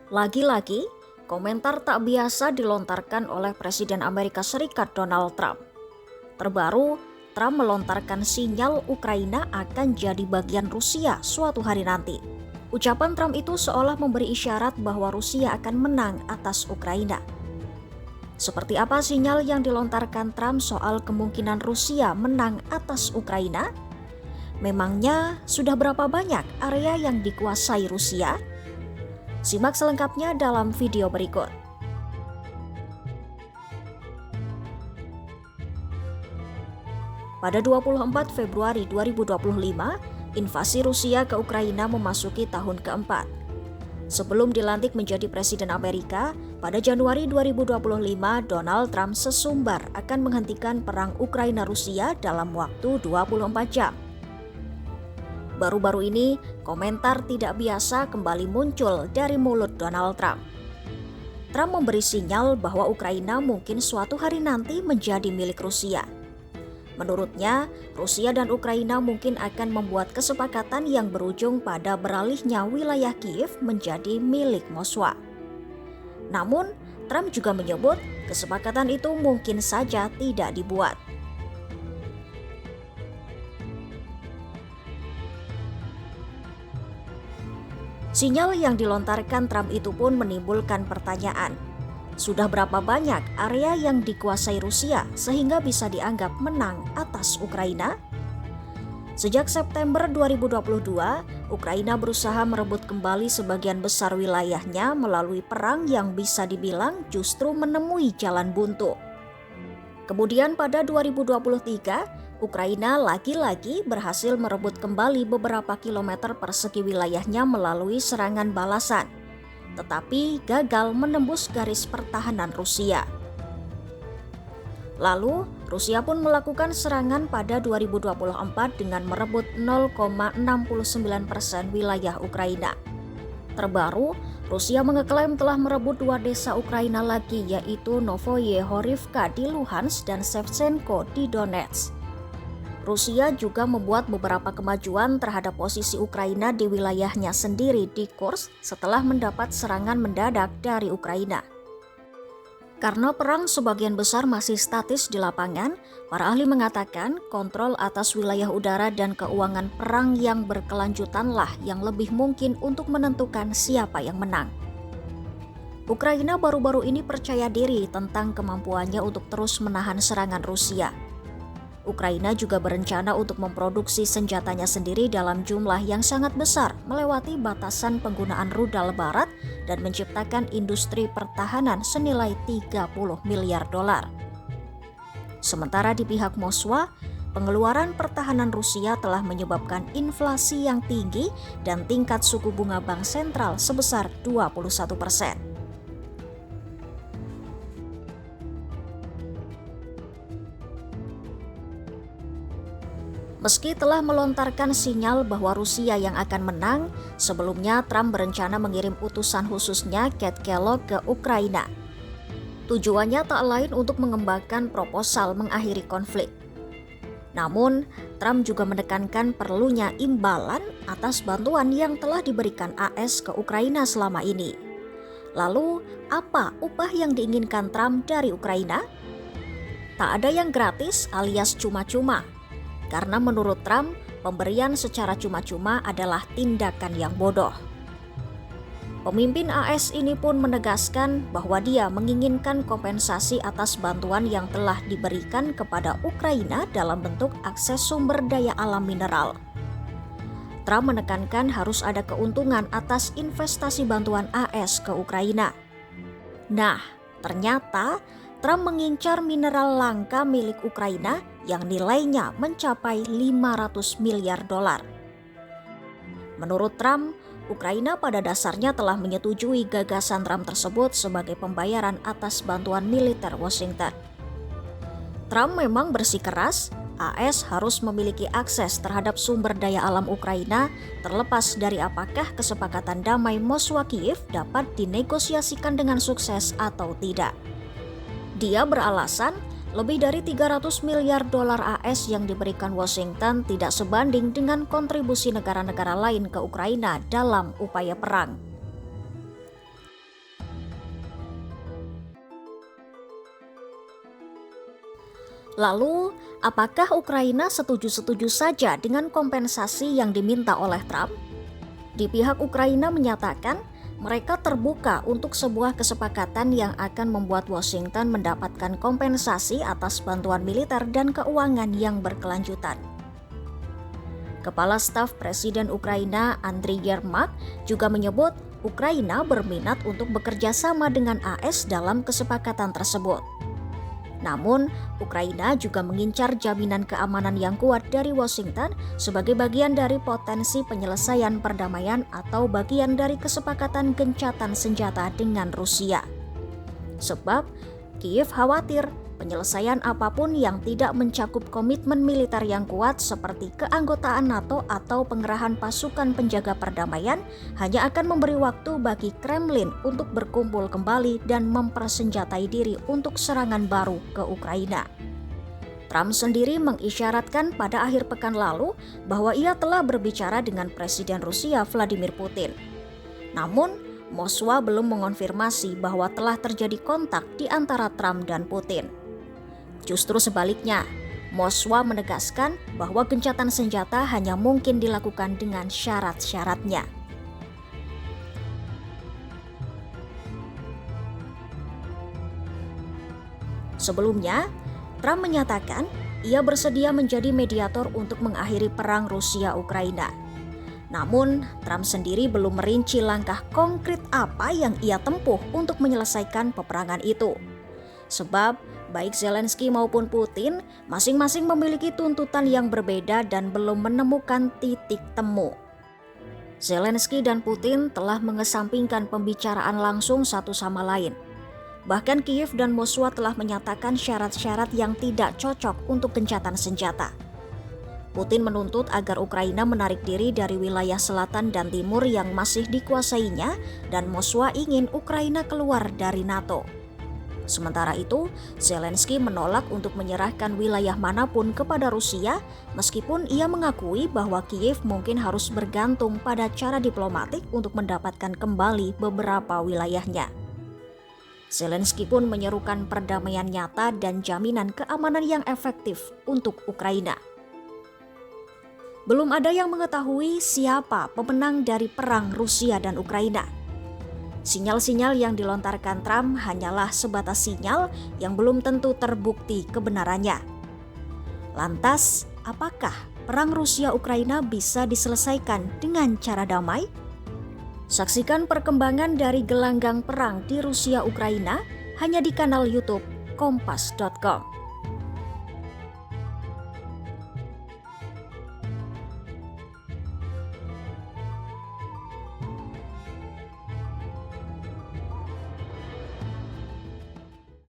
Lagi-lagi, komentar tak biasa dilontarkan oleh Presiden Amerika Serikat Donald Trump. Terbaru, Trump melontarkan sinyal Ukraina akan jadi bagian Rusia suatu hari nanti. Ucapan Trump itu seolah memberi isyarat bahwa Rusia akan menang atas Ukraina. Seperti apa sinyal yang dilontarkan Trump soal kemungkinan Rusia menang atas Ukraina? Memangnya sudah berapa banyak area yang dikuasai Rusia? Simak selengkapnya dalam video berikut. Pada 24 Februari 2025, invasi Rusia ke Ukraina memasuki tahun keempat. Sebelum dilantik menjadi Presiden Amerika, pada Januari 2025, Donald Trump sesumbar akan menghentikan perang Ukraina-Rusia dalam waktu 24 jam. Baru-baru ini, komentar tidak biasa kembali muncul dari mulut Donald Trump. Trump memberi sinyal bahwa Ukraina mungkin suatu hari nanti menjadi milik Rusia. Menurutnya, Rusia dan Ukraina mungkin akan membuat kesepakatan yang berujung pada beralihnya wilayah Kiev menjadi milik Moskwa. Namun, Trump juga menyebut kesepakatan itu mungkin saja tidak dibuat. Sinyal yang dilontarkan Trump itu pun menimbulkan pertanyaan. Sudah berapa banyak area yang dikuasai Rusia sehingga bisa dianggap menang atas Ukraina? Sejak September 2022, Ukraina berusaha merebut kembali sebagian besar wilayahnya melalui perang yang bisa dibilang justru menemui jalan buntu. Kemudian pada 2023, Ukraina lagi-lagi berhasil merebut kembali beberapa kilometer persegi wilayahnya melalui serangan balasan, tetapi gagal menembus garis pertahanan Rusia. Lalu, Rusia pun melakukan serangan pada 2024 dengan merebut 0,69% wilayah Ukraina. Terbaru, Rusia mengeklaim telah merebut 2 desa Ukraina lagi, yaitu Novoye Horivka di Luhansk dan Shevchenko di Donetsk. Rusia juga membuat beberapa kemajuan terhadap posisi Ukraina di wilayahnya sendiri di Kursk setelah mendapat serangan mendadak dari Ukraina. Karena perang sebagian besar masih statis di lapangan, para ahli mengatakan kontrol atas wilayah udara dan keuangan perang yang berkelanjutanlah yang lebih mungkin untuk menentukan siapa yang menang. Ukraina baru-baru ini percaya diri tentang kemampuannya untuk terus menahan serangan Rusia. Ukraina juga berencana untuk memproduksi senjatanya sendiri dalam jumlah yang sangat besar, melewati batasan penggunaan rudal barat dan menciptakan industri pertahanan senilai 30 miliar dolar. Sementara di pihak Moskwa, pengeluaran pertahanan Rusia telah menyebabkan inflasi yang tinggi dan tingkat suku bunga bank sentral sebesar 21%. Meski telah melontarkan sinyal bahwa Rusia yang akan menang, sebelumnya Trump berencana mengirim utusan khususnya Keith Kellogg ke Ukraina. Tujuannya tak lain untuk mengembangkan proposal mengakhiri konflik. Namun, Trump juga menekankan perlunya imbalan atas bantuan yang telah diberikan AS ke Ukraina selama ini. Lalu, apa upah yang diinginkan Trump dari Ukraina? Tak ada yang gratis alias cuma-cuma. Karena menurut Trump, pemberian secara cuma-cuma adalah tindakan yang bodoh. Pemimpin AS ini pun menegaskan bahwa dia menginginkan kompensasi atas bantuan yang telah diberikan kepada Ukraina dalam bentuk akses sumber daya alam mineral. Trump menekankan harus ada keuntungan atas investasi bantuan AS ke Ukraina. Nah, ternyata Trump mengincar mineral langka milik Ukraina yang nilainya mencapai 500 miliar dolar. Menurut Trump, Ukraina pada dasarnya telah menyetujui gagasan Trump tersebut sebagai pembayaran atas bantuan militer Washington. Trump memang bersikeras, AS harus memiliki akses terhadap sumber daya alam Ukraina terlepas dari apakah kesepakatan damai Moskwa-Kiev dapat dinegosiasikan dengan sukses atau tidak. Dia beralasan lebih dari 300 miliar dolar AS yang diberikan Washington tidak sebanding dengan kontribusi negara-negara lain ke Ukraina dalam upaya perang. Lalu, apakah Ukraina setuju-setuju saja dengan kompensasi yang diminta oleh Trump? Di pihak Ukraina menyatakan mereka terbuka untuk sebuah kesepakatan yang akan membuat Washington mendapatkan kompensasi atas bantuan militer dan keuangan yang berkelanjutan. Kepala Staf Presiden Ukraina Andriy Yermak juga menyebut Ukraina berminat untuk bekerja sama dengan AS dalam kesepakatan tersebut. Namun, Ukraina juga mengincar jaminan keamanan yang kuat dari Washington sebagai bagian dari potensi penyelesaian perdamaian atau bagian dari kesepakatan gencatan senjata dengan Rusia. Sebab, Kiev khawatir penyelesaian apapun yang tidak mencakup komitmen militer yang kuat seperti keanggotaan NATO atau pengerahan pasukan penjaga perdamaian hanya akan memberi waktu bagi Kremlin untuk berkumpul kembali dan mempersenjatai diri untuk serangan baru ke Ukraina. Trump sendiri mengisyaratkan pada akhir pekan lalu bahwa ia telah berbicara dengan Presiden Rusia Vladimir Putin. Namun, Moskwa belum mengonfirmasi bahwa telah terjadi kontak di antara Trump dan Putin. Justru sebaliknya, Moskwa menegaskan bahwa gencatan senjata hanya mungkin dilakukan dengan syarat-syaratnya. Sebelumnya, Trump menyatakan ia bersedia menjadi mediator untuk mengakhiri perang Rusia-Ukraina. Namun, Trump sendiri belum merinci langkah konkret apa yang ia tempuh untuk menyelesaikan peperangan itu. Sebab, baik Zelensky maupun Putin masing-masing memiliki tuntutan yang berbeda dan belum menemukan titik temu. Zelensky dan Putin telah mengesampingkan pembicaraan langsung satu sama lain. Bahkan Kiev dan Moskwa telah menyatakan syarat-syarat yang tidak cocok untuk gencatan senjata. Putin menuntut agar Ukraina menarik diri dari wilayah selatan dan timur yang masih dikuasainya, dan Moskwa ingin Ukraina keluar dari NATO. Sementara itu, Zelensky menolak untuk menyerahkan wilayah manapun kepada Rusia, meskipun ia mengakui bahwa Kiev mungkin harus bergantung pada cara diplomatik untuk mendapatkan kembali beberapa wilayahnya. Zelensky pun menyerukan perdamaian nyata dan jaminan keamanan yang efektif untuk Ukraina. Belum ada yang mengetahui siapa pemenang dari perang Rusia dan Ukraina. Sinyal-sinyal yang dilontarkan Trump hanyalah sebatas sinyal yang belum tentu terbukti kebenarannya. Lantas, apakah perang Rusia-Ukraina bisa diselesaikan dengan cara damai? Saksikan perkembangan dari gelanggang perang di Rusia-Ukraina hanya di kanal YouTube Kompas.com.